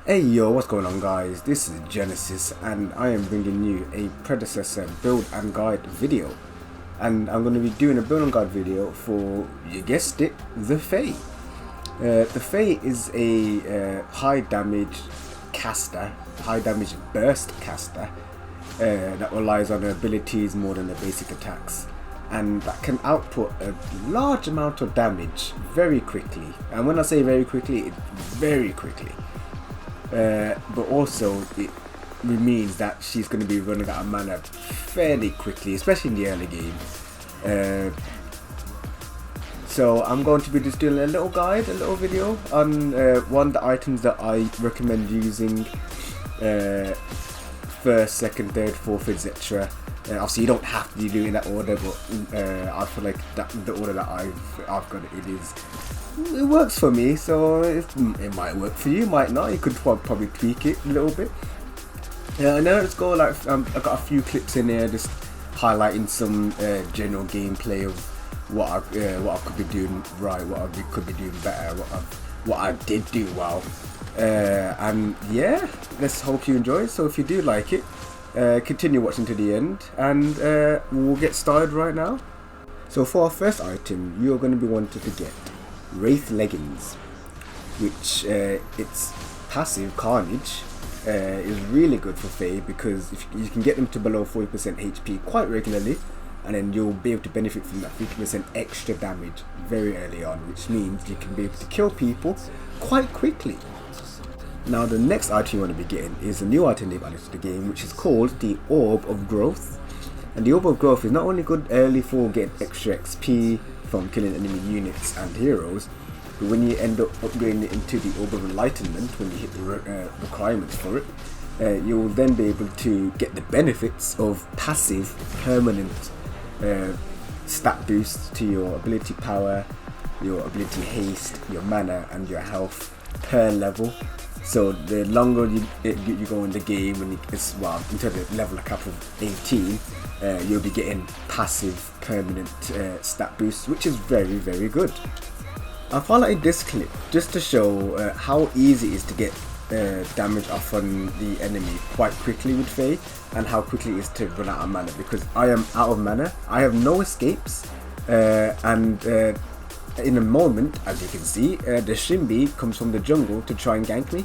Hey yo, what's going on guys? This is Genesis and I am bringing you a Predecessor build and guide video. And I'm going to be doing a build and guide video for, you guessed it, the FEY. The FEY is a high damage caster, high damage burst caster that relies on her abilities more than her basic attacks. And that can output a large amount of damage very quickly. And when I say very quickly, it's very quickly. But also it means that she's going to be running out of mana fairly quickly, especially in the early game. So I'm going to be just doing a little guide, a little video on one of the items that I recommend using first, second, third, fourth, etc. Obviously you don't have to do it in that order, but I feel like the order that I've got it works for me, so it might work for you, might not. You could probably tweak it a little bit. And then let's go. Like I've got a few clips in here, just highlighting some general gameplay of what I could be doing right, what I could be doing better, what I did do well. And yeah, let's hope you enjoy. So if you do like it, continue watching to the end, and we'll get started right now. So for our first item, you're going to be wanting to get Wraith Leggings, which its passive Carnage is really good for FEY, because if you can get them to below 40% HP quite regularly, and then you'll be able to benefit from that 50% extra damage very early on, which means you can be able to kill people quite quickly. Now the next item you want to be getting is a new item they've added to the game, which is called the Orb of Growth. And the Orb of Growth is not only good early for getting extra XP from killing enemy units and heroes, but when you end up upgrading it into the Orb of Enlightenment, when you hit the requirements for it, you will then be able to get the benefits of passive permanent stat boosts to your ability power, your ability haste, your mana and your health per level. So the longer you go in the game, when it's until the level cap of 18, you'll be getting passive permanent stat boosts, which is very, very good. I've highlighted this clip just to show how easy it is to get damage off on the enemy quite quickly with FEY, and how quickly it is to run out of mana, because I am out of mana, I have no escapes, and in a moment, as you can see, the Shimbi comes from the jungle to try and gank me.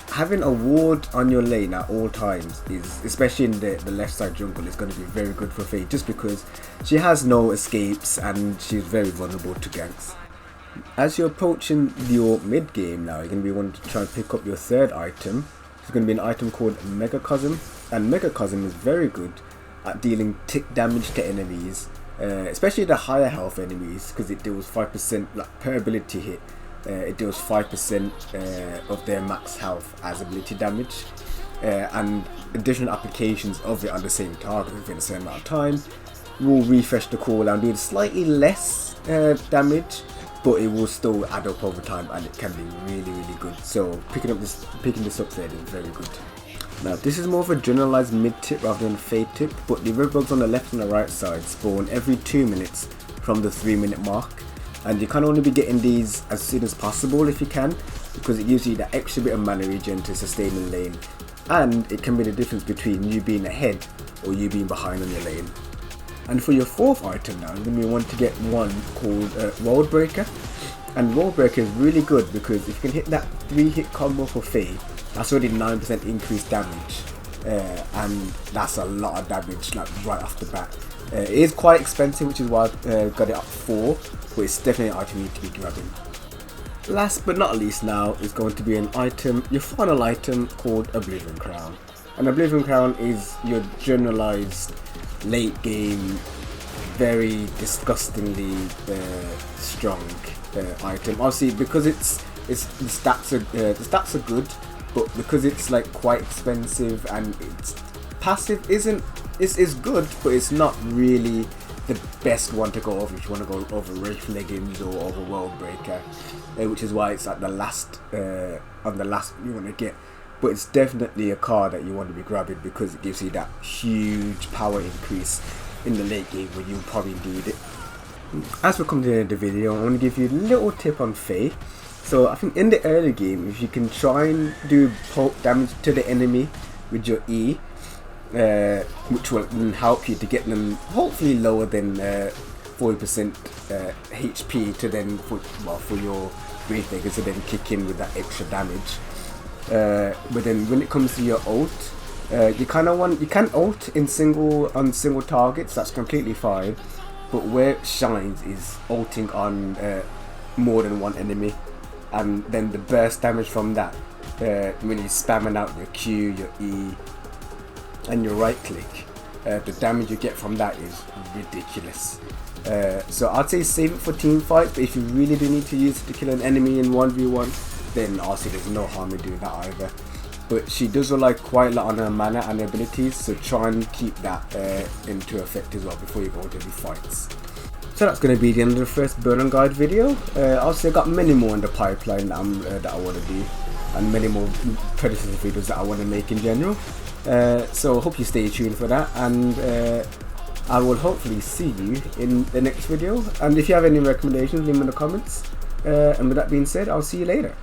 Having a ward on your lane at all times is, especially in the left side jungle, is going to be very good for FEY, just because she has no escapes and she's very vulnerable to ganks. As you're approaching your mid game now, you're going to be wanting to try and pick up your third item. It's going to be an item called Megacosm, and Megacosm is very good at dealing tick damage to enemies, especially the higher health enemies, because it deals 5% like per ability hit. It deals 5% of their max health as ability damage, and additional applications of it on the same target within a certain amount of time will refresh the cooldown, doing slightly less damage, but it will still add up over time, and it can be really, really good. So picking this up there is very good. Now this is more of a generalized mid tip rather than a fade tip, but the red bugs on the left and the right side spawn every 2 minutes from the 3-minute mark, and you can only be getting these as soon as possible if you can, because it gives you that extra bit of mana regen to sustain the lane, and it can be the difference between you being ahead or you being behind on your lane. And for your fourth item now, you're going to want to get one called World Breaker, and World Breaker is really good because if you can hit that 3-hit combo for FEY, that's already 9% increased damage, and that's a lot of damage like right off the bat. It is quite expensive, which is why I got it up 4, but it's definitely an item you need to be grabbing. Last but not least now is going to be an item, your final item, called Oblivion Crown. And Oblivion Crown is your generalized late game, very disgustingly strong item. Obviously because the stats are good, but because it's like quite expensive and its passive is good, but it's not really the best one to go over if you want to go over Wraith Leggings or over World Breaker, which is why it's at the last on the last you want to get. But it's definitely a card that you want to be grabbing because it gives you that huge power increase in the late game when you probably need it. As we come to the end of the video, I want to give you a little tip on FEY. So I think in the early game, if you can try and do poke damage to the enemy with your E, which will help you to get them hopefully lower than 40% HP to then for your Wraith Breakers to then kick in with that extra damage. But then when it comes to your ult, you can ult in single targets. That's completely fine. But where it shines is ulting on more than one enemy, and then the burst damage from that, when you're spamming out your Q, your E, and your right click, the damage you get from that is ridiculous. So I'd say save it for team fight, but if you really do need to use it to kill an enemy in 1v1, then obviously there's no harm in doing that either. But she does rely quite a lot on her mana and her abilities, so try and keep that into effect as well before you go into the fights. So that's going to be the end of the first build and guide video. Obviously I've got many more in the pipeline that I want to do, and many more Predecessor videos that I want to make in general. So I hope you stay tuned for that, and I will hopefully see you in the next video. And if you have any recommendations, leave them in the comments. And with that being said, I'll see you later.